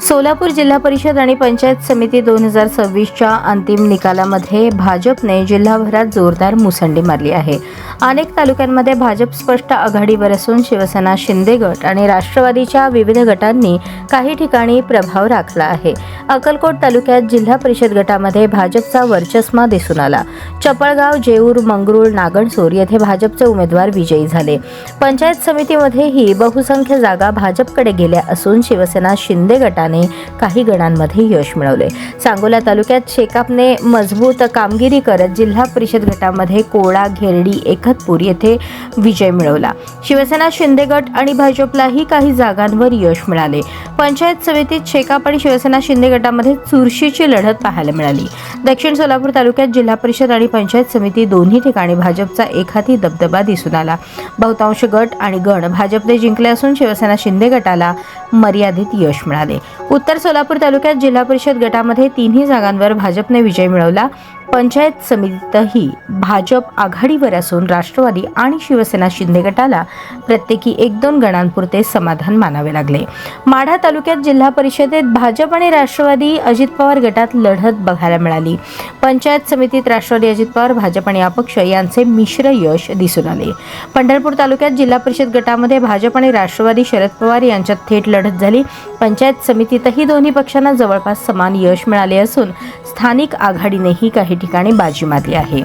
सोलापूर जिल्हा परिषद आणि पंचायत समिती 2026च्या अंतिम निकालामध्ये भाजपने जिल्हाभरात जोरदार मुसंडी मारली आहे। अनेक तालुक्यांमध्ये भाजप स्पष्ट आघाडीवर असून शिवसेना, शिंदे गट आणि राष्ट्रवादीच्या विविध गटांनी काही ठिकाणी प्रभाव राखला आहे। अक्कलकोट तालुक्यात जिल्हा परिषद गटामध्ये भाजपचा वर्चस्व दिसून आला। चपळगाव, जेऊर, मंगरुळ, नागणसूर येथे भाजपचे उमेदवार विजयी झाले। पंचायत समितीमध्येही बहुसंख्य जागा भाजपकडे गेल्या असून शिवसेना, शिंदे गटाने काही गणांमध्ये यश मिळवले। सांगोला तालुक्यात शेकापने मजबूत कामगिरी करत जिल्हा परिषद गटामध्ये कोळा, घेरडी, एकतपूर येथे विजय मिळवला। शिवसेना, शिंदे गट आणि भाजपलाही काही जागांवर यश मिळाले। पंचायत समितीत शेकाप आणि शिवसेना, शिंदे गटामध्ये चुरशीची लढत पाहायला मिळाली। दक्षिण सोलापूर तालुक्यात जिल्हा परिषद आणि पंचायत समिती दोन्ही ठिकाणी भाजपचा एकहाती दबदबा दिसून आला। बहुतांश गट आणि गण भाजपने जिंकले असून शिवसेना, शिंदे गटाला मर्यादित यश मिळाले। उत्तर सोलापूर तालुक्यात जिल्हा परिषद गटामध्ये तिन्ही जागांवर भाजपने विजय मिळवला। पंचायत समितीतही भाजप आघाडीवर असून राष्ट्रवादी आणि शिवसेना, शिंदे गटाला प्रत्येकी 1-2 गणांपुरते समाधान मानावे लागले। माढा तालुक्यात जिल्हा परिषदेत भाजप आणि राष्ट्रवादी अजित पवार गटात लढत बघायला मिळाली। पंचायत समितीत राष्ट्रवादी, अजित पवार, भाजप आणि अपक्ष यांचे मिश्र यश दिसून आले। पंढरपूर तालुक्यात जिल्हा परिषद गटामध्ये भाजप आणि राष्ट्रवादी, शरद पवार यांच्यात थेट लढत झाली। पंचायत समितीतही दोन्ही पक्षांना जवळपास समान यश मिळाले असून स्थानिक आघाडीनेही काही ठिकाणी बाजी मारली आहे।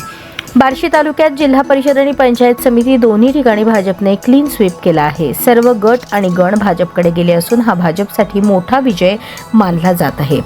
बार्शी तालुक्यात जिल्हा परिषद आणि पंचायत समिती दोन्ही ठिकाणी भाजपने क्लीन स्वीप केला आहे। सर्व गट आणि गण भाजपकडे गेले असून हा भाजपसाठी मोठा विजय मानला जात आहे।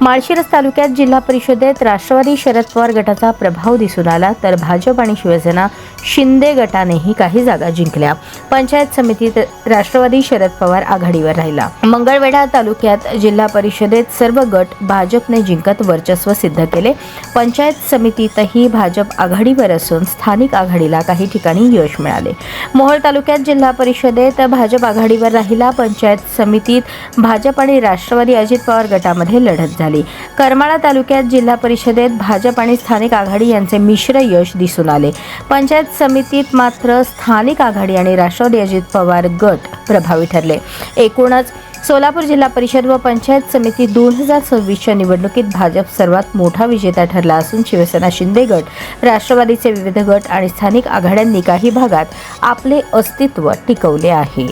माळशिरस तालुक्यात जिल्हा परिषदेत राष्ट्रवादी, शरद पवार गटाचा प्रभाव दिसून आला तर भाजप आणि शिवसेना, शिंदे गटानेही काही जागा जिंकल्या। पंचायत समितीत राष्ट्रवादी, शरद पवार आघाडीवर राहिला। मंगळवेढा तालुक्यात जिल्हा परिषदेत सर्व गट भाजपने जिंकत वर्चस्व सिद्ध केले। पंचायत समितीतही भाजप आघाडीवर असून स्थानिक आघाडीला काही ठिकाणी यश मिळाले। मोहोळ तालुक्यात जिल्हा परिषदेत भाजप आघाडीवर राहिला। पंचायत समितीत भाजप आणि राष्ट्रवादी, अजित पवार गटामध्ये लढत झाली। करमाळा तालुक्यात जिल्हा परिषदेत भाजप आणि स्थानिक आघाडी यांचे मिश्र यश दिसून आले। पंचायत समितीत मात्र स्थानिक आघाडी आणि राष्ट्रवादी, अजित पवार गट प्रभावी ठरले। एकूणच सोलापूर जिल्हा परिषद व पंचायत समिती 2026च्या निवडणुकीत भाजप सर्वात मोठा विजेता ठरला असून शिवसेना, शिंदे गट, राष्ट्रवादीचे विविध गट आणि स्थानिक आघाड्यांनी काही भागात आपले अस्तित्व टिकवले आहे।